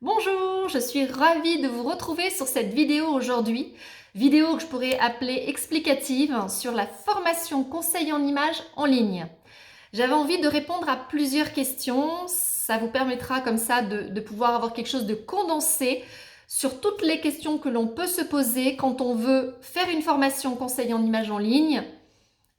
Bonjour, je suis ravie de vous retrouver sur cette vidéo aujourd'hui. Vidéo que je pourrais appeler explicative sur la formation conseil en images en ligne. J'avais envie de répondre à plusieurs questions. Ça vous permettra comme ça de pouvoir avoir quelque chose de condensé sur toutes les questions que l'on peut se poser quand on veut faire une formation conseil en images en ligne.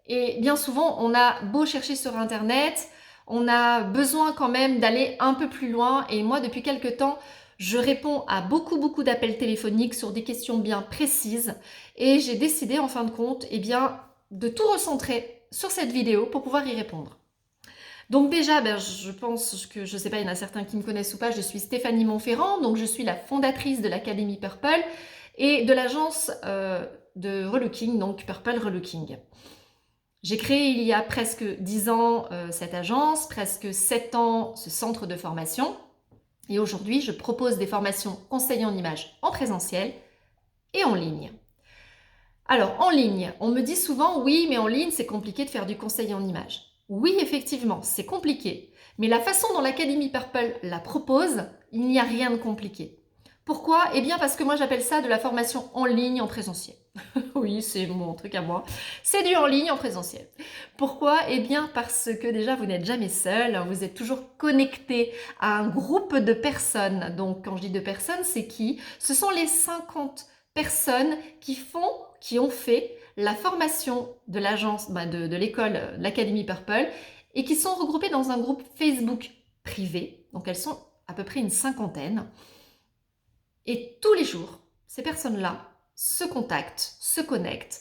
Et bien souvent, on a beau chercher sur Internet, on a besoin quand même d'aller un peu plus loin. Et moi, depuis quelques temps, je réponds à beaucoup d'appels téléphoniques sur des questions bien précises. Et j'ai décidé, en fin de compte, de tout recentrer sur cette vidéo pour pouvoir y répondre. Donc déjà, je pense que, je ne sais pas, il y en a certains qui me connaissent ou pas, je suis Stéphanie Monferrand, donc je suis la fondatrice de l'Académie Purple et de l'agence de relooking, donc Purple Relooking. J'ai créé il y a presque 10 ans cette agence, presque 7 ans ce centre de formation. Et aujourd'hui, je propose des formations conseillers en images en présentiel et en ligne. Alors, en ligne, on me dit souvent, oui, mais en ligne, c'est compliqué de faire du conseil en images. Oui, effectivement, c'est compliqué. Mais la façon dont l'Académie Purple la propose, il n'y a rien de compliqué. Pourquoi? Eh bien parce que moi j'appelle ça de la formation en ligne en présentiel. Oui, c'est mon truc à moi. C'est du en ligne en présentiel. Pourquoi? Eh bien parce que déjà vous n'êtes jamais seul, vous êtes toujours connecté à un groupe de personnes. Donc quand je dis de personnes, c'est qui? Ce sont les 50 personnes qui ont fait la formation de l'agence, de l'école, de l'Académie Purple, et qui sont regroupées dans un groupe Facebook privé. Donc elles sont à peu près une cinquantaine. Et tous les jours, ces personnes-là se contactent, se connectent,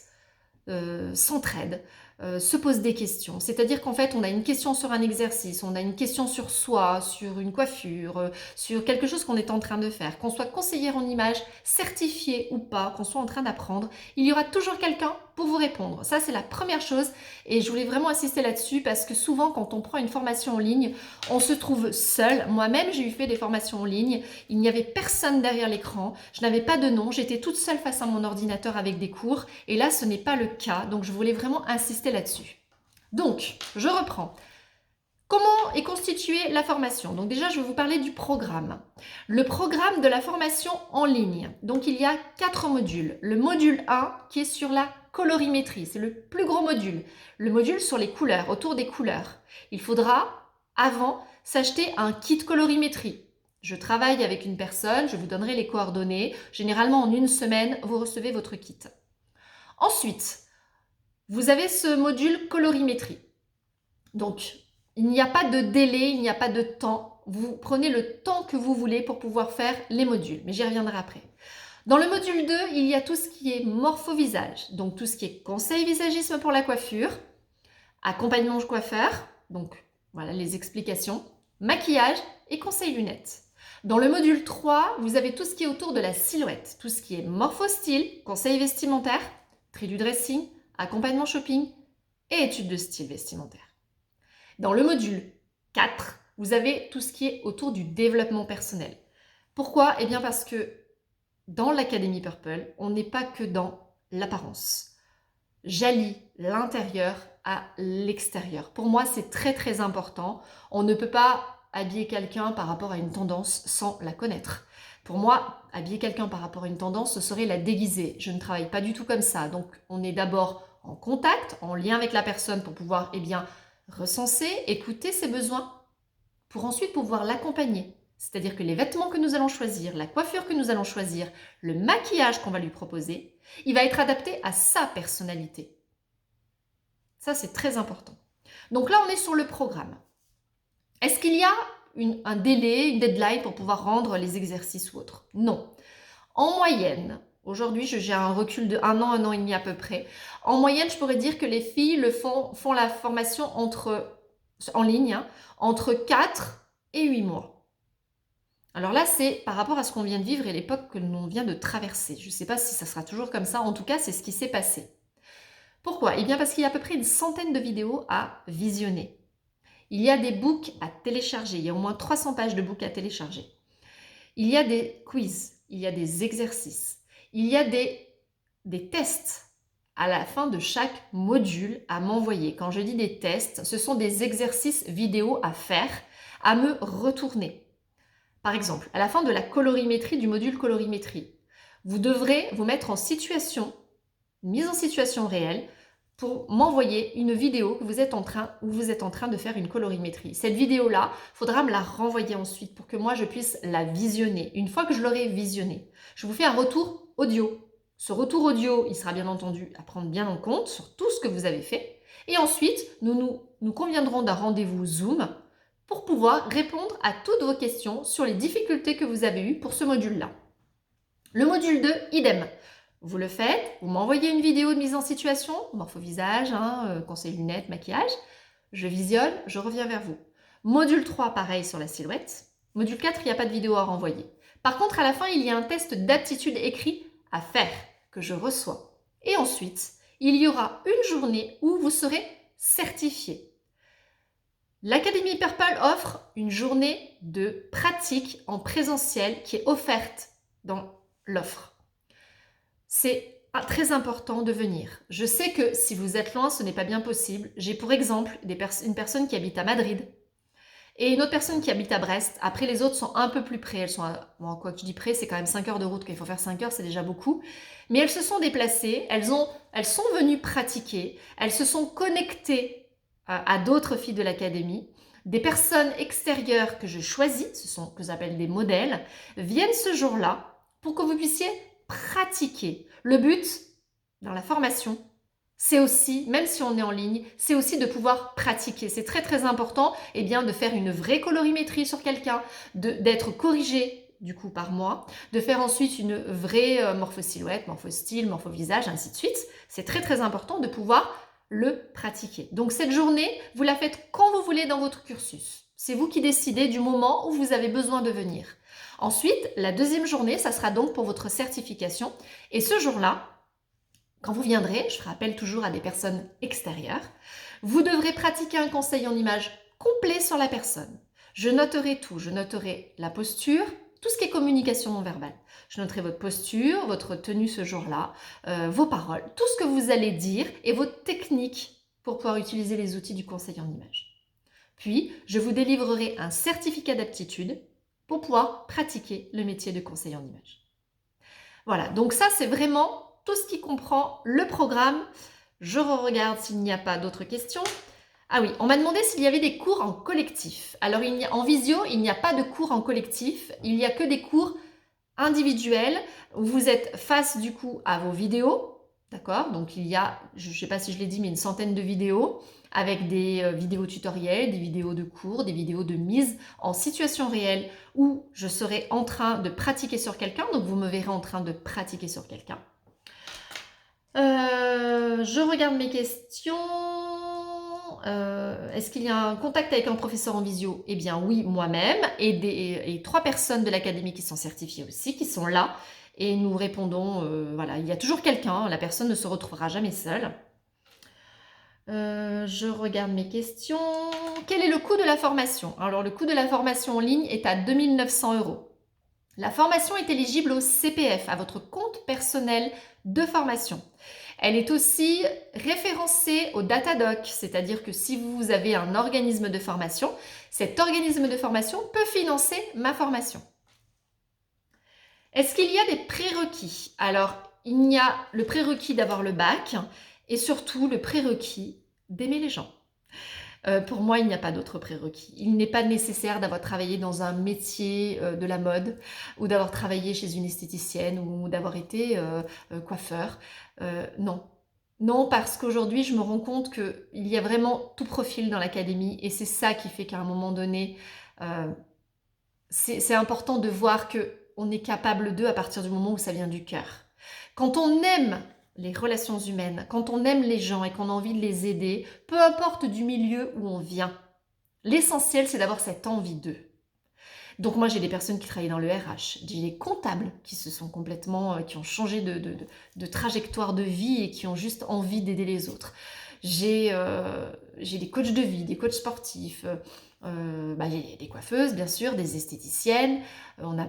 s'entraident, se posent des questions. C'est-à-dire qu'en fait, on a une question sur un exercice, on a une question sur soi, sur une coiffure, sur quelque chose qu'on est en train de faire. Qu'on soit conseillère en images, certifié ou pas, qu'on soit en train d'apprendre, il y aura toujours quelqu'un pour vous répondre. Ça, c'est la première chose et je voulais vraiment insister là-dessus parce que souvent, quand on prend une formation en ligne, on se trouve seul. Moi-même, j'ai eu fait des formations en ligne. Il n'y avait personne derrière l'écran. Je n'avais pas de nom. J'étais toute seule face à mon ordinateur avec des cours. Et là, ce n'est pas le cas. Donc, je voulais vraiment insister là-dessus. Donc, je reprends. Comment est constituée la formation? Donc déjà, je vais vous parler du programme. Le programme de la formation en ligne. Donc, il y a 4 modules. Le module 1 qui est sur la colorimétrie. C'est le plus gros module. Le module sur les couleurs, autour des couleurs. Il faudra, avant, s'acheter un kit colorimétrie. Je travaille avec une personne, je vous donnerai les coordonnées. Généralement, en une semaine, vous recevez votre kit. Ensuite, vous avez ce module colorimétrie. Donc, il n'y a pas de délai, il n'y a pas de temps. Vous prenez le temps que vous voulez pour pouvoir faire les modules, mais j'y reviendrai après. Dans le module 2, il y a tout ce qui est morpho-visage, donc tout ce qui est conseil visagisme pour la coiffure, accompagnement coiffeur, donc voilà les explications, maquillage et conseil lunettes. Dans le module 3, vous avez tout ce qui est autour de la silhouette, tout ce qui est morpho-style, conseil vestimentaire, tri du dressing, accompagnement shopping et études de style vestimentaire. Dans le module 4, vous avez tout ce qui est autour du développement personnel. Pourquoi? Eh bien parce que dans l'Académie Purple, on n'est pas que dans l'apparence. J'allie l'intérieur à l'extérieur. Pour moi, c'est très important. On ne peut pas habiller quelqu'un par rapport à une tendance sans la connaître. Pour moi, habiller quelqu'un par rapport à une tendance, ce serait la déguiser. Je ne travaille pas du tout comme ça. Donc, on est d'abord en contact, en lien avec la personne pour pouvoir, recenser, écouter ses besoins, pour ensuite pouvoir l'accompagner. C'est-à-dire que les vêtements que nous allons choisir, la coiffure que nous allons choisir, le maquillage qu'on va lui proposer, il va être adapté à sa personnalité. Ça, c'est très important. Donc là, on est sur le programme. Est-ce qu'il y a un délai, une deadline pour pouvoir rendre les exercices ou autres? Non. En moyenne, aujourd'hui, j'ai un recul de 1 an et demi à peu près. En moyenne, je pourrais dire que les filles font la formation en ligne entre 4 et 8 mois. Alors là, c'est par rapport à ce qu'on vient de vivre et l'époque que l'on vient de traverser. Je ne sais pas si ça sera toujours comme ça. En tout cas, c'est ce qui s'est passé. Pourquoi? Eh bien parce qu'il y a à peu près une centaine de vidéos à visionner. Il y a des books à télécharger. Il y a au moins 300 pages de books à télécharger. Il y a des quiz, il y a des exercices, il y a des tests à la fin de chaque module à m'envoyer. Quand je dis des tests, ce sont des exercices vidéo à faire, à me retourner. Par exemple, à la fin de la colorimétrie, du module colorimétrie, vous devrez vous mettre en situation, mise en situation réelle, pour m'envoyer une vidéo que vous êtes en train de faire une colorimétrie. Cette vidéo-là, il faudra me la renvoyer ensuite pour que moi je puisse la visionner. Une fois que je l'aurai visionnée, je vous fais un retour audio. Ce retour audio, il sera bien entendu à prendre bien en compte sur tout ce que vous avez fait. Et ensuite, nous conviendrons d'un rendez-vous Zoom pour pouvoir répondre à toutes vos questions sur les difficultés que vous avez eues pour ce module-là. Le module 2, idem. Vous le faites, vous m'envoyez une vidéo de mise en situation, morpho-visage, conseil lunettes, maquillage. Je visionne, je reviens vers vous. Module 3, pareil sur la silhouette. Module 4, il n'y a pas de vidéo à renvoyer. Par contre, à la fin, il y a un test d'aptitude écrit à faire, que je reçois. Et ensuite, il y aura une journée où vous serez certifié. L'Académie Purple offre une journée de pratique en présentiel qui est offerte dans l'offre. C'est très important de venir. Je sais que si vous êtes loin, ce n'est pas bien possible. J'ai pour exemple une personne qui habite à Madrid et une autre personne qui habite à Brest. Après, les autres sont un peu plus près. Elles sont bon, quoi que je dis près, c'est quand même 5 heures de route. Qu'il faut faire 5 heures, c'est déjà beaucoup. Mais elles se sont déplacées, elles sont venues pratiquer, elles se sont connectées à d'autres filles de l'académie. Des personnes extérieures que je choisis, que j'appelle des modèles, viennent ce jour-là pour que vous puissiez pratiquer. Le but dans la formation, c'est aussi, même si on est en ligne, c'est aussi de pouvoir pratiquer. C'est très très important de faire une vraie colorimétrie sur quelqu'un, d'être corrigé du coup par moi, de faire ensuite une vraie morpho-silhouette, morpho-style, morpho-visage, ainsi de suite. C'est très très important de pouvoir le pratiquer. Donc cette journée, vous la faites quand vous voulez dans votre cursus. C'est vous qui décidez du moment où vous avez besoin de venir. Ensuite, la deuxième journée, ça sera donc pour votre certification. Et ce jour-là, quand vous viendrez, je ferai appel toujours à des personnes extérieures, vous devrez pratiquer un conseil en image complet sur la personne. Je noterai tout, je noterai la posture, tout ce qui est communication non verbale. Je noterai votre posture, votre tenue ce jour-là, vos paroles, tout ce que vous allez dire et vos techniques pour pouvoir utiliser les outils du conseil en image. Puis, je vous délivrerai un certificat d'aptitude pour pouvoir pratiquer le métier de conseil en image. Voilà, donc ça c'est vraiment tout ce qui comprend le programme. Je regarde s'il n'y a pas d'autres questions. Ah oui, on m'a demandé s'il y avait des cours en collectif. Alors en visio, il n'y a pas de cours en collectif, il n'y a que des cours individuels où vous êtes face du coup à vos vidéos, d'accord? Donc il y a, je ne sais pas si je l'ai dit, mais une centaine de vidéos avec des vidéos tutoriels, des vidéos de cours, des vidéos de mise en situation réelle où je serai en train de pratiquer sur quelqu'un, donc vous me verrez en train de pratiquer sur quelqu'un. Je regarde mes questions. Est-ce qu'il y a un contact avec un professeur en visio? Eh bien oui, moi-même et 3 personnes de l'académie qui sont certifiées aussi, qui sont là. Et nous répondons, voilà, il y a toujours quelqu'un, la personne ne se retrouvera jamais seule. Je regarde mes questions. Quel est le coût de la formation? Alors le coût de la formation en ligne est à 2 900 €. La formation est éligible au CPF, à votre compte personnel de formation. Elle est aussi référencée au Datadoc, c'est-à-dire que si vous avez un organisme de formation, cet organisme de formation peut financer ma formation. Est-ce qu'il y a des prérequis? Alors, il y a le prérequis d'avoir le bac et surtout le prérequis d'aimer les gens. Pour moi, il n'y a pas d'autre prérequis. Il n'est pas nécessaire d'avoir travaillé dans un métier de la mode ou d'avoir travaillé chez une esthéticienne ou d'avoir été coiffeur. Non. Non, parce qu'aujourd'hui, je me rends compte qu'il y a vraiment tout profil dans l'académie et c'est ça qui fait qu'à un moment donné, c'est important de voir qu'on est capable d'eux à partir du moment où ça vient du cœur. Quand on aime les relations humaines, quand on aime les gens et qu'on a envie de les aider, peu importe du milieu où on vient, l'essentiel c'est d'avoir cette envie d'eux. Donc moi j'ai des personnes qui travaillent dans le RH, j'ai des comptables qui se sont complètement, qui ont changé de trajectoire de vie et qui ont juste envie d'aider les autres. J'ai des coachs de vie, des coachs sportifs, des coiffeuses bien sûr, des esthéticiennes.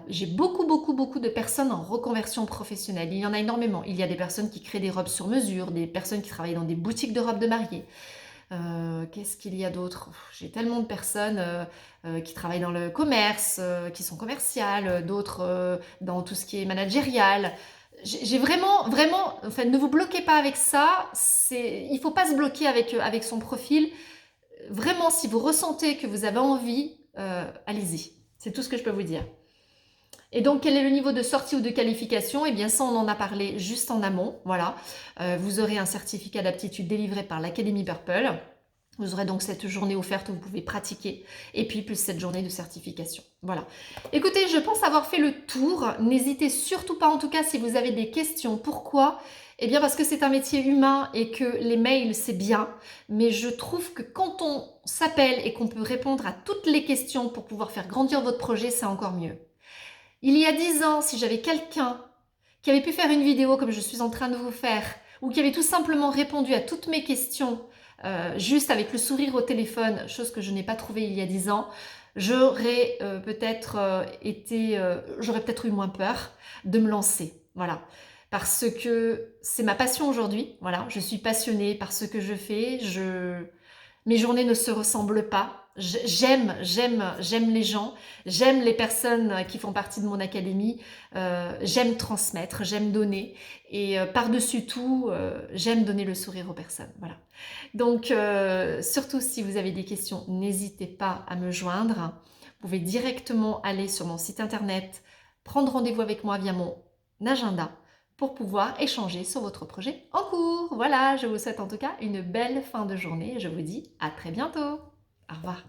J'ai beaucoup de personnes en reconversion professionnelle. Il y en a énormément. Il y a des personnes qui créent des robes sur mesure, des personnes qui travaillent dans des boutiques de robes de mariée. Qu'est-ce qu'il y a d'autre? J'ai tellement de personnes qui travaillent dans le commerce, qui sont commerciales, d'autres dans tout ce qui est managérial. J'ai vraiment, vraiment, enfin, ne vous bloquez pas avec ça. Il ne faut pas se bloquer avec son profil. Vraiment, si vous ressentez que vous avez envie, allez-y. C'est tout ce que je peux vous dire. Et donc, quel est le niveau de sortie ou de qualification? Eh bien, ça, on en a parlé juste en amont. Voilà. Vous aurez un certificat d'aptitude délivré par l'Académie Purple. Vous aurez donc cette journée offerte où vous pouvez pratiquer. Et puis, plus cette journée de certification. Voilà. Écoutez, je pense avoir fait le tour. N'hésitez surtout pas, en tout cas, si vous avez des questions. Pourquoi? Eh bien, parce que c'est un métier humain et que les mails, c'est bien. Mais je trouve que quand on s'appelle et qu'on peut répondre à toutes les questions pour pouvoir faire grandir votre projet, c'est encore mieux. Il y a 10 ans, si j'avais quelqu'un qui avait pu faire une vidéo comme je suis en train de vous faire, ou qui avait tout simplement répondu à toutes mes questions, juste avec le sourire au téléphone, chose que je n'ai pas trouvée il y a 10 ans, j'aurais j'aurais peut-être eu moins peur de me lancer. Voilà. Parce que c'est ma passion aujourd'hui. Voilà. Je suis passionnée par ce que je fais. Mes journées ne se ressemblent pas. J'aime les gens, j'aime les personnes qui font partie de mon académie, j'aime transmettre, j'aime donner et par-dessus tout, j'aime donner le sourire aux personnes. Voilà. Donc, surtout si vous avez des questions, n'hésitez pas à me joindre. Vous pouvez directement aller sur mon site internet, prendre rendez-vous avec moi via mon agenda pour pouvoir échanger sur votre projet en cours. Voilà, je vous souhaite en tout cas une belle fin de journée et je vous dis à très bientôt. Au revoir.